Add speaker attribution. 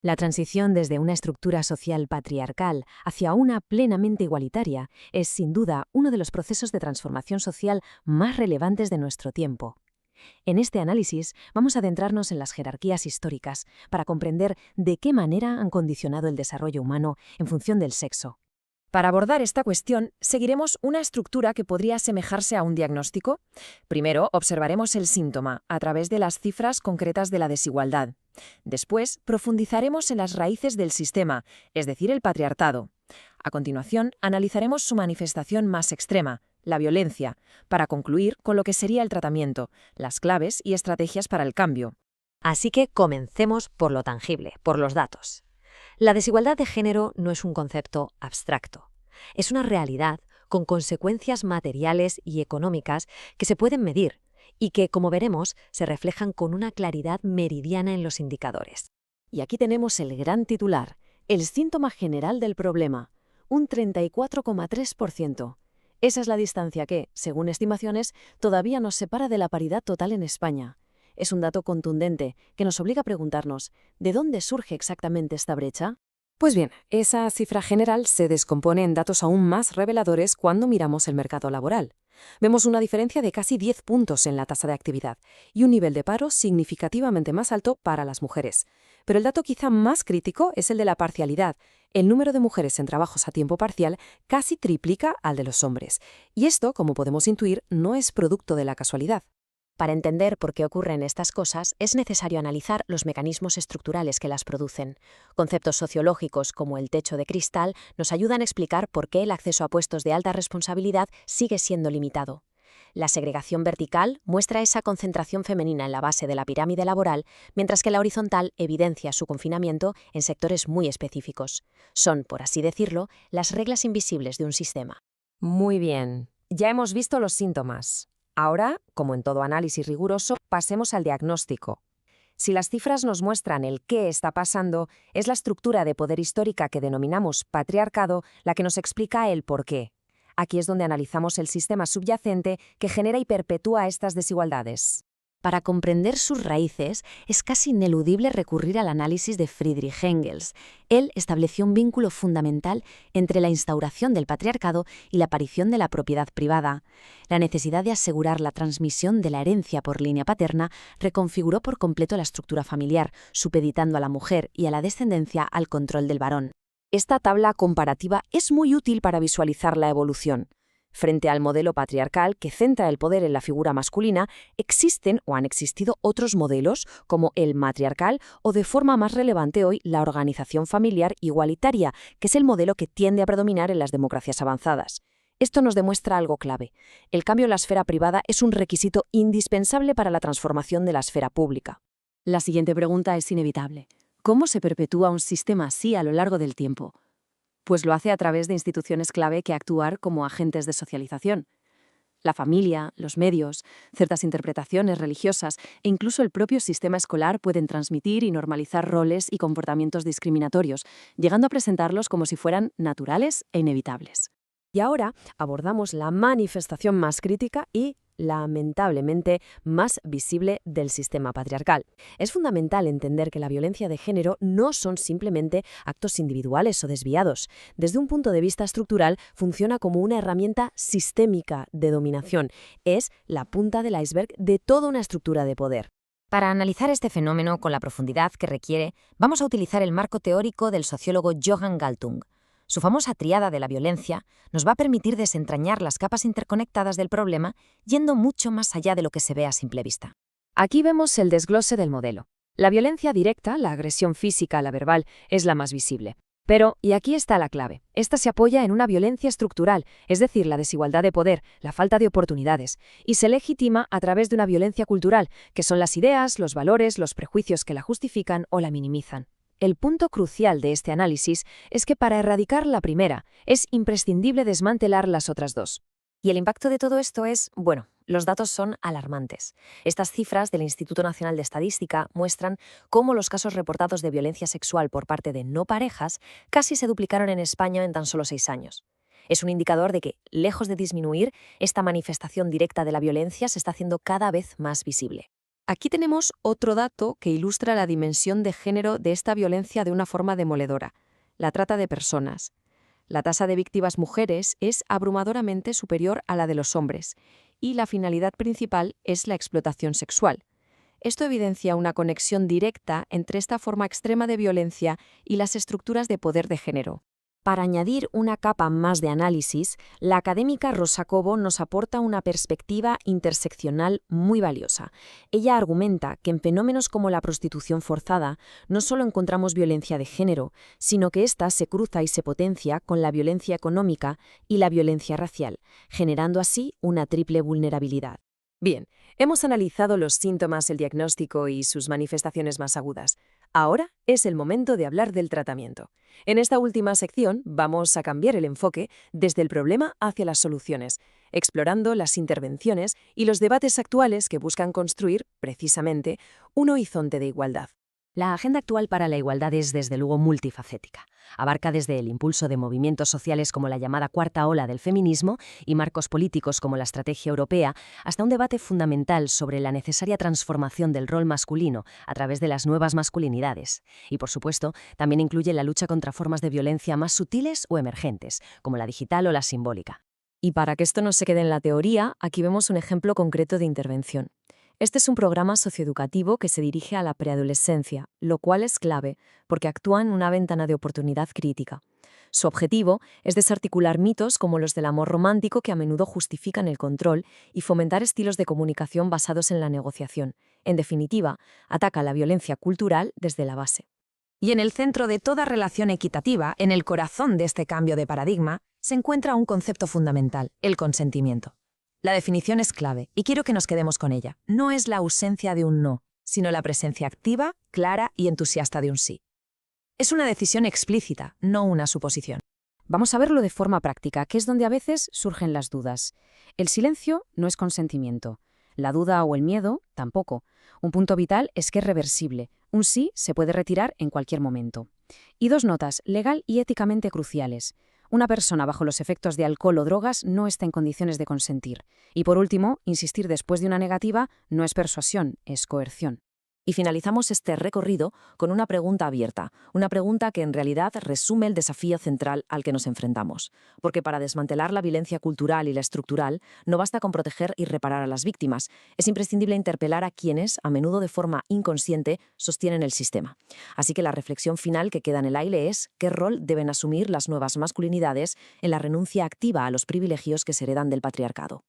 Speaker 1: La transición desde una estructura social patriarcal hacia una plenamente igualitaria es, sin duda, uno de los procesos de transformación social más relevantes de nuestro tiempo. En este análisis vamos a adentrarnos en las jerarquías históricas para comprender de qué manera han condicionado el desarrollo humano en función del sexo.
Speaker 2: Para abordar esta cuestión, seguiremos una estructura que podría asemejarse a un diagnóstico. Primero, observaremos el síntoma a través de las cifras concretas de la desigualdad. Después, profundizaremos en las raíces del sistema, es decir, el patriarcado. A continuación, analizaremos su manifestación más extrema, la violencia, para concluir con lo que sería el tratamiento, las claves y estrategias para el cambio.
Speaker 1: Así que comencemos por lo tangible, por los datos. La desigualdad de género no es un concepto abstracto. Es una realidad con consecuencias materiales y económicas que se pueden medir y que, como veremos, se reflejan con una claridad meridiana en los indicadores. Y aquí tenemos el gran titular, el síntoma general del problema, un 34,3%. Esa es la distancia que, según estimaciones, todavía nos separa de la paridad total en España. Es un dato contundente que nos obliga a preguntarnos, ¿de dónde surge exactamente esta brecha?
Speaker 2: Pues bien, esa cifra general se descompone en datos aún más reveladores cuando miramos el mercado laboral. Vemos una diferencia de casi 10 puntos en la tasa de actividad y un nivel de paro significativamente más alto para las mujeres. Pero el dato quizá más crítico es el de la parcialidad. El número de mujeres en trabajos a tiempo parcial casi triplica al de los hombres. Y esto, como podemos intuir, no es producto de la casualidad.
Speaker 1: Para entender por qué ocurren estas cosas, es necesario analizar los mecanismos estructurales que las producen. Conceptos sociológicos como el techo de cristal nos ayudan a explicar por qué el acceso a puestos de alta responsabilidad sigue siendo limitado. La segregación vertical muestra esa concentración femenina en la base de la pirámide laboral, mientras que la horizontal evidencia su confinamiento en sectores muy específicos. Son, por así decirlo, las reglas invisibles de un sistema.
Speaker 2: Muy bien, ya hemos visto los síntomas. Ahora, como en todo análisis riguroso, pasemos al diagnóstico. Si las cifras nos muestran el qué está pasando, es la estructura de poder histórica que denominamos patriarcado la que nos explica el por qué. Aquí es donde analizamos el sistema subyacente que genera y perpetúa estas desigualdades.
Speaker 1: Para comprender sus raíces, es casi ineludible recurrir al análisis de Friedrich Engels. Él estableció un vínculo fundamental entre la instauración del patriarcado y la aparición de la propiedad privada. La necesidad de asegurar la transmisión de la herencia por línea paterna reconfiguró por completo la estructura familiar, supeditando a la mujer y a la descendencia al control del varón.
Speaker 2: Esta tabla comparativa es muy útil para visualizar la evolución. Frente al modelo patriarcal que centra el poder en la figura masculina, existen o han existido otros modelos como el matriarcal o, de forma más relevante hoy, la organización familiar igualitaria, que es el modelo que tiende a predominar en las democracias avanzadas. Esto nos demuestra algo clave. El cambio en la esfera privada es un requisito indispensable para la transformación de la esfera pública.
Speaker 1: La siguiente pregunta es inevitable. ¿Cómo se perpetúa un sistema así a lo largo del tiempo? Pues lo hace a través de instituciones clave que actúan como agentes de socialización. La familia, los medios, ciertas interpretaciones religiosas e incluso el propio sistema escolar pueden transmitir y normalizar roles y comportamientos discriminatorios, llegando a presentarlos como si fueran naturales e inevitables.
Speaker 2: Y ahora abordamos la manifestación más crítica y, lamentablemente, más visible del sistema patriarcal. Es fundamental entender que la violencia de género no son simplemente actos individuales o desviados. Desde un punto de vista estructural, funciona como una herramienta sistémica de dominación. Es la punta del iceberg de toda una estructura de poder.
Speaker 3: Para analizar este fenómeno con la profundidad que requiere, vamos a utilizar el marco teórico del sociólogo Johan Galtung. Su famosa tríada de la violencia nos va a permitir desentrañar las capas interconectadas del problema, yendo mucho más allá de lo que se ve a simple vista.
Speaker 2: Aquí vemos el desglose del modelo. La violencia directa, la agresión física, la verbal, es la más visible. Pero, y aquí está la clave, esta se apoya en una violencia estructural, es decir, la desigualdad de poder, la falta de oportunidades, y se legitima a través de una violencia cultural, que son las ideas, los valores, los prejuicios que la justifican o la minimizan. El punto crucial de este análisis es que para erradicar la primera, es imprescindible desmantelar las otras dos.
Speaker 3: Y el impacto de todo esto es, bueno, los datos son alarmantes. Estas cifras del Instituto Nacional de Estadística muestran cómo los casos reportados de violencia sexual por parte de no parejas casi se duplicaron en España en tan solo 6 años. Es un indicador de que, lejos de disminuir, esta manifestación directa de la violencia se está haciendo cada vez más visible. Aquí tenemos otro dato que ilustra la dimensión de género de esta violencia de una forma demoledora: la trata de personas. La tasa de víctimas mujeres es abrumadoramente superior a la de los hombres, y la finalidad principal es la explotación sexual. Esto evidencia una conexión directa entre esta forma extrema de violencia y las estructuras de poder de género.
Speaker 2: Para añadir una capa más de análisis, la académica Rosa Cobo nos aporta una perspectiva interseccional muy valiosa. Ella argumenta que en fenómenos como la prostitución forzada no solo encontramos violencia de género, sino que ésta se cruza y se potencia con la violencia económica y la violencia racial, generando así una triple vulnerabilidad.
Speaker 3: Bien, hemos analizado los síntomas, el diagnóstico y sus manifestaciones más agudas. Ahora es el momento de hablar del tratamiento. En esta última sección vamos a cambiar el enfoque desde el problema hacia las soluciones, explorando las intervenciones y los debates actuales que buscan construir, precisamente, un horizonte de igualdad.
Speaker 1: La agenda actual para la igualdad es desde luego multifacética. Abarca desde el impulso de movimientos sociales como la llamada cuarta ola del feminismo y marcos políticos como la estrategia europea, hasta un debate fundamental sobre la necesaria transformación del rol masculino a través de las nuevas masculinidades. Y por supuesto, también incluye la lucha contra formas de violencia más sutiles o emergentes, como la digital o la simbólica.
Speaker 3: Y para que esto no se quede en la teoría, aquí vemos un ejemplo concreto de intervención. Este es un programa socioeducativo que se dirige a la preadolescencia, lo cual es clave porque actúa en una ventana de oportunidad crítica. Su objetivo es desarticular mitos como los del amor romántico que a menudo justifican el control y fomentar estilos de comunicación basados en la negociación. En definitiva, ataca la violencia cultural desde la base.
Speaker 4: Y en el centro de toda relación equitativa, en el corazón de este cambio de paradigma, se encuentra un concepto fundamental: el consentimiento. La definición es clave, y quiero que nos quedemos con ella. No es la ausencia de un no, sino la presencia activa, clara y entusiasta de un sí. Es una decisión explícita, no una suposición.
Speaker 2: Vamos a verlo de forma práctica, que es donde a veces surgen las dudas. El silencio no es consentimiento. La duda o el miedo, tampoco. Un punto vital es que es reversible. Un sí se puede retirar en cualquier momento. Y dos notas, legal y éticamente cruciales. Una persona bajo los efectos de alcohol o drogas no está en condiciones de consentir. Y por último, insistir después de una negativa no es persuasión, es coerción.
Speaker 3: Y finalizamos este recorrido con una pregunta abierta, una pregunta que en realidad resume el desafío central al que nos enfrentamos. Porque para desmantelar la violencia cultural y la estructural, no basta con proteger y reparar a las víctimas. Es imprescindible interpelar a quienes, a menudo de forma inconsciente, sostienen el sistema. Así que la reflexión final que queda en el aire es: ¿qué rol deben asumir las nuevas masculinidades en la renuncia activa a los privilegios que se heredan del patriarcado?